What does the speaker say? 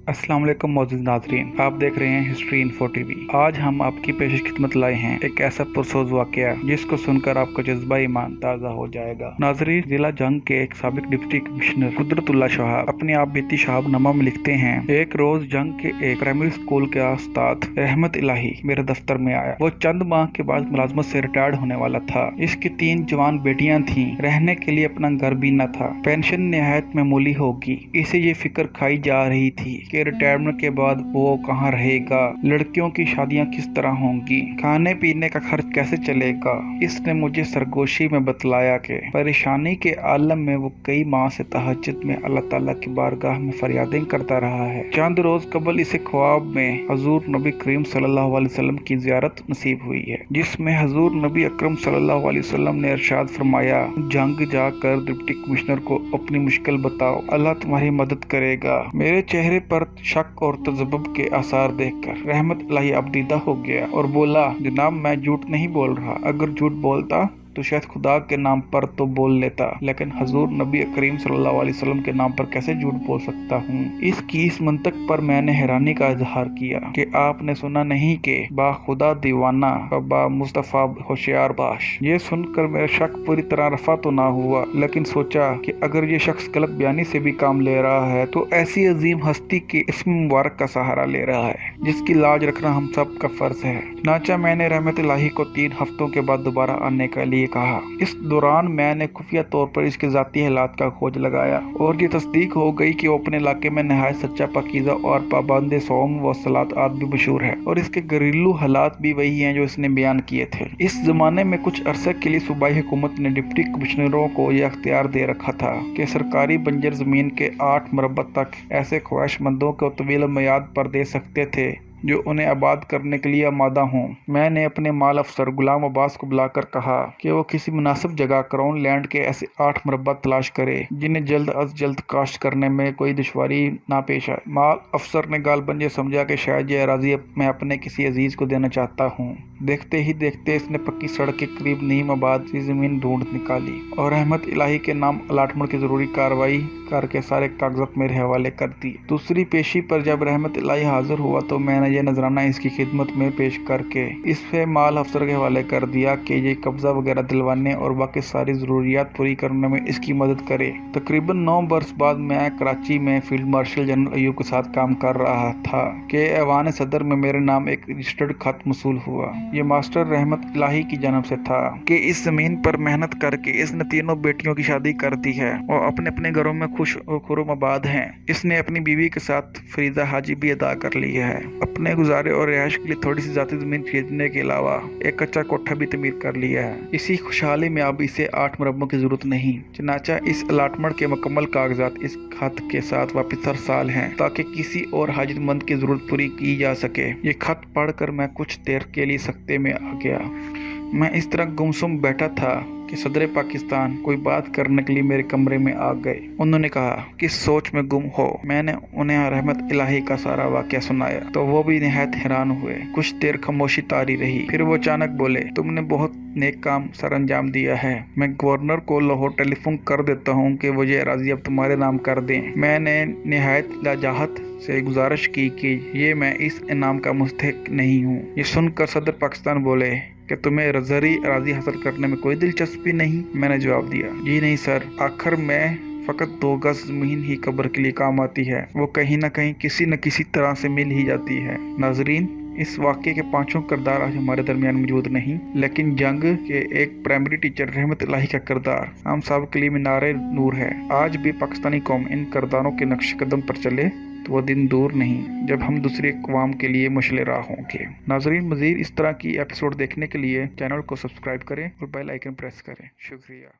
अस्सलाम वालेकुम मोअज़्ज़िज़ नाज़रीन, आप देख रहे हैं हिस्ट्री इन्फो टीवी। आज हम आपकी पेश खिदमत लाए हैं एक ऐसा पुरसोज वाकया जिसको सुनकर आपका जज्बा ईमान ताज़ा हो जाएगा। नाज़रीन, जिला जंग के एक साबिक डिप्टी कमिश्नर कुदरतुल्लाह शहाब अपनी आप बीती शहाबनामा में लिखते हैं, एक रोज जंग के एक प्राइमरी स्कूल के उस्ताद रहमत इलाही मेरे दफ्तर में आया। वो चंद माह के बाद मुलाजमत से रिटायर्ड होने वाला था। इसकी 3 जवान बेटियां थीं, रहने के लिए अपना घर भी न था। पेंशन निहायत मामूली होगी। इसे ये फिक्र खाई जा रही थी कि रिटायरमेंट के बाद वो कहाँ रहेगा, लड़कियों की शादियां किस तरह होंगी, खाने पीने का खर्च कैसे चलेगा। इसने मुझे सरगोशी में बतलाया कि परेशानी के आलम में वो कई माह से तहज्जुद में अल्लाह ताला की बारगाह में फरियादें करता रहा है। चंद रोज कबल इसे ख्वाब में हजूर नबी करीम सल्लल्लाहु अलैहि वसल्लम की ज़ियारत नसीब हुई है, जिसमें हजूर नबी अकरम सल्लल्लाहु अलैहि वसल्लम ने इरशाद फरमाया, जंग जाकर डिप्टी कमिश्नर को अपनी मुश्किल बताओ, अल्लाह तुम्हारी मदद करेगा। मेरे चेहरे पर शक और तजब्बुब के आसार देखकर रहमत इलाही अबदीदा हो गया और बोला, जनाब मैं झूठ नहीं बोल रहा। अगर झूठ बोलता तो शायद खुदा के नाम पर तो बोल लेता, लेकिन हजूर नबी करीम सल्लल्लाहु अलैहि वसल्लम के नाम पर कैसे झूठ बोल सकता हूँ। इस मंतक पर मैंने हैरानी का इजहार किया कि आपने सुना नहीं कि बा खुदा दीवाना बा मुस्तफा होशियार बाश। ये सुनकर मेरा शक पूरी तरह रफा तो ना हुआ, लेकिन सोचा कि अगर ये शख्स गलत बयानी से भी काम ले रहा है तो ऐसी अजीम हस्ती के इस्म मुबारक का सहारा ले रहा है जिसकी लाज रखना हम सब का फर्ज है। नाचा मैंने रहमत इलाही को 3 हफ्तों के बाद दोबारा आने के लिए कहा। इस दौरान मैंने खुफिया तौर पर इसके जाती हालात का खोज लगाया और ये तस्दीक हो गई कि वो अपने इलाके में नहायत सच्चा, पाकीज़ा और पाबंद सौम व सलात आद भी मशहूर है और इसके घरेलू हालात भी वही हैं जो इसने बयान किए थे। इस जमाने में कुछ अरसे के लिए सूबाई हुकूमत ने डिप्टी कमिश्नरों को यह अख्तियार दे रखा था कि सरकारी बंजर जमीन के 8 मुरब्बा तक ऐसे ख्वाहिशमंदों को तवील मियाद पर दे सकते थे जो उन्हें आबाद करने के लिए आमादा हों। मैंने अपने माल अफसर गुलाम अब्बास को बुलाकर कहा कि वो किसी मुनासिब जगह क्राउन लैंड के ऐसे 8 मुरब्बा तलाश करे जिन्हें जल्द अज जल्द काश्त करने में कोई दुश्वारी ना पेश आए। माल अफसर ने गालबंजे समझा कि शायद यह अराजी मैं अपने किसी अजीज को देना चाहता हूँ। देखते ही देखते इसने पक्की सड़क के करीब नीम आबाद सी जमीन ढूंढ निकाली और रहमत इलाही के नाम अलाटमेंट की जरूरी कार्रवाई करके सारे कागजात मेरे हवाले कर दिए। दूसरी पेशी पर जब रहमत इलाही हाजिर हुआ तो मैंने ये नजराना इसकी खिदमत में पेश करके इस पे माल अफसर के हवाले कर दिया कि ये कब्जा वगैरह दिलवाने और बाकी सारी जरूरियात पूरी करने में इसकी मदद करे। तकरीबन 9 बरस बाद मैं कराची में फील्ड मार्शल जनरल अयूब के साथ काम कर रहा था कि ऐवान सदर में मेरे नाम एक रजिस्टर्ड खत मसूल हुआ। ये मास्टर रहमत इलाही की जानब से था कि इस जमीन पर मेहनत करके इसने 3 बेटियों की शादी कर दी है और अपने अपने घरों में खुश और खुर्म आबाद हैं। इसने अपनी बीवी के साथ फरीजा हाजी भी अदा कर ली है। अपने गुजारे और रिहाइश के लिए थोड़ी सी जाती जमीन खरीदने के अलावा एक कच्चा कोठा भी तमीर कर लिया है। इसी खुशहाली में अब इसे 8 मुरब्बों की जरूरत नहीं। चनाचा इस अलाटमेंट के मुकम्मल कागजात इस खत के साथ वापिस हर साल हैं ताकि किसी और हाजतमंद की जरूरत पूरी की जा सके। ये खत पढ़कर मैं कुछ देर के लिए सख्ते में आ गया। मैं इस तरह गुमसुम बैठा था कि सदर पाकिस्तान कोई बात करने के लिए मेरे कमरे में आ गए। उन्होंने कहा, किस सोच में गुम हो। मैंने उन्हें रहमत इलाही का सारा वाकया सुनाया तो वो भी निहायत हैरान हुए। कुछ देर खामोशी तारी रही, फिर वो अचानक बोले, तुमने बहुत नेक काम सर अंजाम दिया है। मैं गवर्नर को लाहौर टेलीफोन कर देता हूँ कि वो ये अराजी अब तुम्हारे नाम कर दें। मैंने निहायत लाजाहत से गुजारिश की कि ये मैं इस इनाम का मुस्तहिक नहीं हूँ। ये सुनकर सदर पाकिस्तान बोले कि तुम्हें रजरी अराजी हासिल करने में कोई दिलचस्पी नहीं। मैंने जवाब दिया, जी नहीं सर, आखिर में फकत 2 गज जमीन ही कब्र के लिए काम आती है। वो कहीं न कहीं किसी न किसी तरह से मिल ही जाती है। नाजरीन, इस वाक़े के 5 किरदार आज हमारे दरमियान मौजूद नहीं, लेकिन जंग के एक प्राइमरी टीचर रहमत इलाही का किरदार हम सब के लिए मीनारे नूर है। आज भी पाकिस्तानी कौम इन किरदारों के नक्श कदम पर चले तो वो दिन दूर नहीं जब हम दूसरी अक़वाम के लिए मुशले राह होंगे। नाजरीन, मज़ीद इस तरह की एपिसोड देखने के लिए चैनल को सब्सक्राइब करें और बेल आइकन प्रेस करें। शुक्रिया।